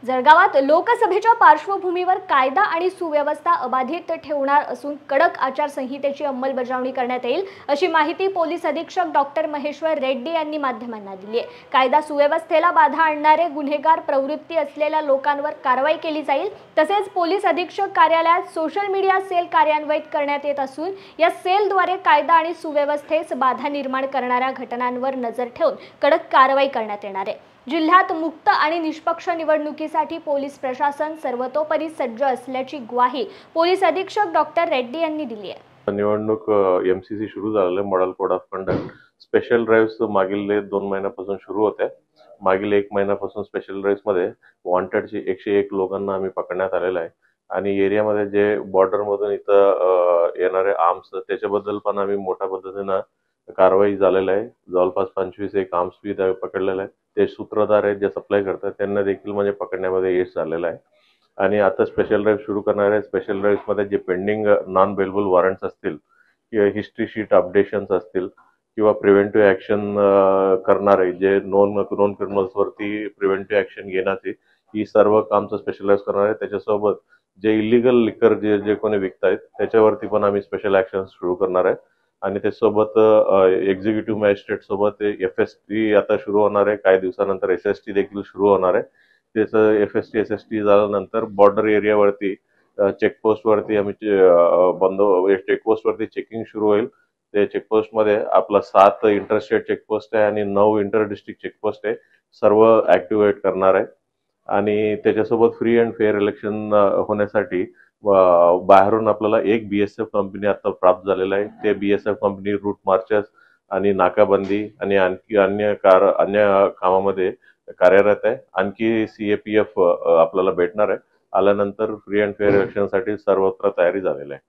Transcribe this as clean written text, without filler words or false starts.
जळगावात लोकसभेच्या पार्श्वभूमीवर कायदा आणि सुव्यवस्था अबाधित ठेवणार असून कडक आचारसंहितेची अंमलबजावणी करण्यात येईल अशी माहिती पोलीस अधीक्षक डॉक्टर महेश्वर रेड्डी यांनी माध्यमांना दिली आहे। कायदा सुव्यवस्थेला बाधा आणणारे गुन्हेगार प्रवृत्ती असलेल्या लोकांवर कारवाई केली जाईल। तसेच पोलीस अधीक्षक कार्यालयात सोशल मीडिया सेल कार्यान्वित करण्यात येत असून या सेलद्वारे कायदा आणि सुव्यवस्थेस बाधा निर्माण करणाऱ्या घटनांवर नजर ठेवून कडक कारवाई करण्यात येणार आहे। जिल्ह्यात मुक्त आणि निष्पक्ष निवडणुकीसाठी पोलीस प्रशासन सर्वतोपरी सज्ज असल्याची ग्वाही पोलीस अधीक्षक डॉक्टर रेड्डी यांनी दिली आहे। निवडणूक एमसीसी सुरू झालेले model code of conduct special drives मागील 2 महिन्यापासून सुरू होत्या। मागील 1 महिन्यापासून स्पेशल ड्राइव्स मध्ये वॉन्टेडचे 101 लोकांना आम्ही पकडण्यात आलेला आहे आणि एरियामध्ये जे बॉर्डर मधून इथं येणारे आर्म्स त्याच्याबद्दल पण आम्ही मोठ्या पद्धतीने कारवाई झालेली आहे। जवळपास 25 एक आर्म्स बी पकडलेले आहे। ते सूत्रधार आहेत जे सप्लाय करतात त्यांना देखील म्हणजे पकडण्यामध्ये यश झालेलं आहे आणि आता स्पेशल ड्राइव्ह सुरू करणार आहे। स्पेशल ड्राइव्ह मध्ये जे पेंडिंग नॉन बेलेबल वॉरंट्स असतील किंवा हिस्ट्री शीट अपडेशन्स असतील किंवा प्रिव्हेंटिव्ह ऍक्शन करणारे जे नॉन क्रिमिनल्स वरती प्रिव्हेंटिव्ह ऍक्शन घेण्याची ही सर्व कामचं स्पेशल ड्राइव्ह करणार आहे। त्याच्यासोबत जे इलिगल लिकर जे कोणी विकतायत त्याच्यावरती पण आम्ही स्पेशल ऍक्शन सुरू करणार आहे आणि त्यासोबत एक्झिक्युटिव्ह मॅजिस्ट्रेट सोबत FST आता सुरू होणार आहे। काही दिवसानंतर SST देखील सुरू होणार आहे। त्याचं FST SST झाल्यानंतर बॉर्डर एरियावरती चेकपोस्ट वरती आम्ही चेकपोस्ट वरती चेकिंग सुरू होईल। ते चेकपोस्ट मध्ये आपला 7 इंटरस्टेट चेकपोस्ट आहे आणि 9 इंटर डिस्ट्रिक्ट चेकपोस्ट आहे, सर्व ऍक्टिव्हेट करणार आहे आणि त्याच्यासोबत फ्री अँड फेअर इलेक्शन होण्यासाठी बाहेरून आपल्याला एक BSF कंपनी आता प्राप्त झालेला आहे। ते BSF कंपनी रूट मार्चेस आणि नाकाबंदी आणि आणखी अन्य कामामध्ये कार्यरत आहे। आणखी CAPF आपल्याला भेटणार आहे। आल्यानंतर फ्री अँड फेअर इलेक्शनसाठी सर्वत्र तयारी झालेली आहे।